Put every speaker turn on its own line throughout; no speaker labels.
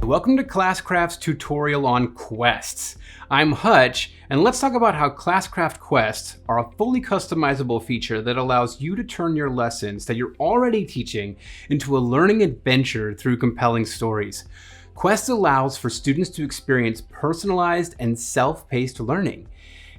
Welcome to Classcraft's tutorial on quests. I'm Hutch, and let's talk about how Classcraft quests are a fully customizable feature that allows you to turn your lessons that you're already teaching into a learning adventure through compelling stories. Quests allows for students to experience personalized and self-paced learning,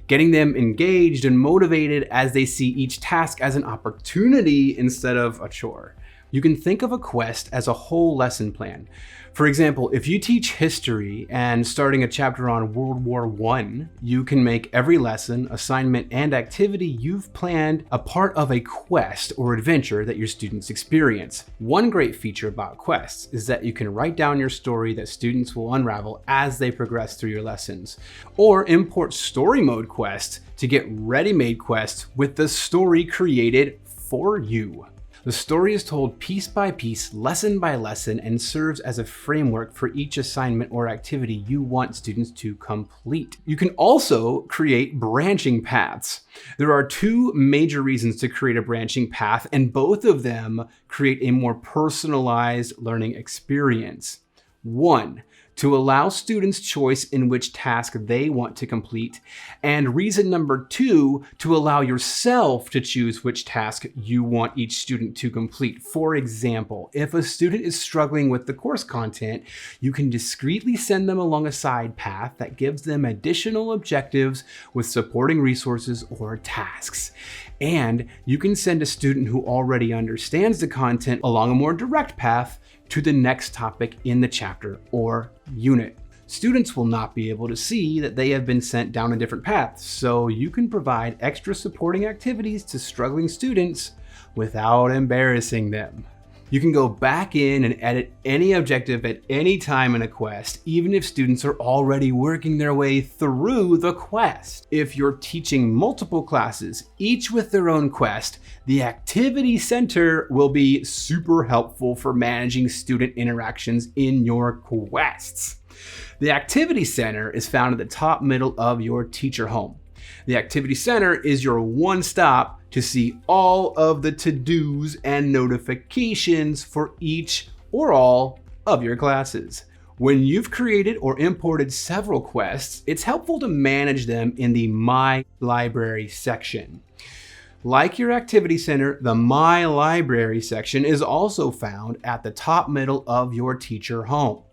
getting them engaged and motivated as they see each task as an opportunity instead of a chore. You can think of a quest as a whole lesson plan. For example, if you teach history and starting a chapter on World War I, you can make every lesson, assignment, and activity you've planned a part of a quest or adventure that your students experience. One great feature about quests is that you can write down your story that students will unravel as they progress through your lessons, or import story mode quests to get ready-made quests with the story created for you. The story is told piece by piece, lesson by lesson, and serves as a framework for each assignment or activity you want students to complete. You can also create branching paths. There are two major reasons to create a branching path, and both of them create a more personalized learning experience. One, to allow students choice in which task they want to complete. And reason number two, to allow yourself to choose which task you want each student to complete. For example, if a student is struggling with the course content, you can discreetly send them along a side path that gives them additional objectives with supporting resources or tasks. And you can send a student who already understands the content along a more direct path to the next topic in the chapter or unit. Students will not be able to see that they have been sent down a different path, so you can provide extra supporting activities to struggling students without embarrassing them. You can go back in and edit any objective at any time in a quest, even if students are already working their way through the quest. If you're teaching multiple classes, each with their own quest, the Activity Center will be super helpful for managing student interactions in your quests. The Activity Center is found at the top middle of your teacher home. The Activity Center is your one-stop to see all of the to-dos and notifications for each or all of your classes. When you've created or imported several quests, it's helpful to manage them in the My Library section. Like your Activity Center, the My Library section is also found at the top middle of your teacher home.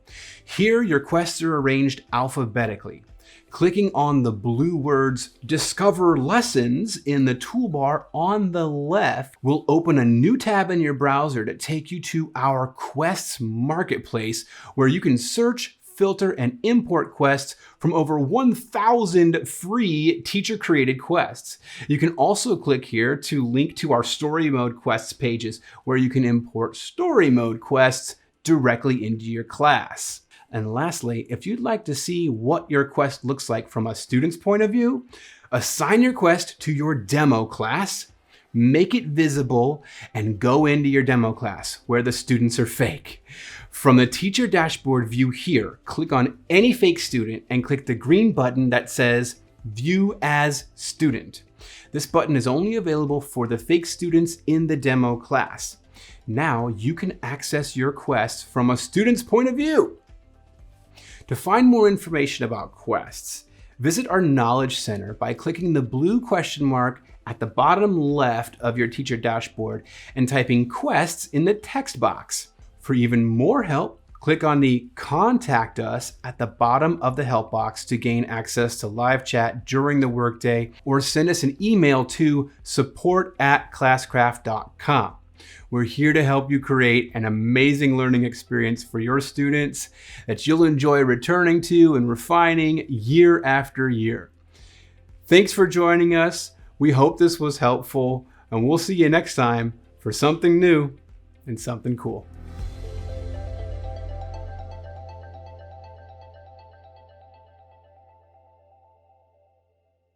Here, your quests are arranged alphabetically. Clicking on the blue words Discover Lessons in the toolbar on the left will open a new tab in your browser to take you to our Quests Marketplace, where you can search, filter, and import quests from over 1,000 free teacher-created quests. You can also click here to link to our Story Mode Quests pages, where you can import Story Mode quests directly into your class. And lastly, if you'd like to see what your quest looks like from a student's point of view, assign your quest to your demo class, make it visible, and go into your demo class where the students are fake. From the teacher dashboard view here, click on any fake student and click the green button that says View as Student. This button is only available for the fake students in the demo class. Now you can access your quest from a student's point of view. To find more information about quests, visit our Knowledge Center by clicking the blue question mark at the bottom left of your teacher dashboard and typing quests in the text box. For even more help, click on the Contact Us at the bottom of the help box to gain access to live chat during the workday, or send us an email to support@classcraft.com. We're here to help you create an amazing learning experience for your students that you'll enjoy returning to and refining year after year. Thanks for joining us. We hope this was helpful, and we'll see you next time for something new and something cool.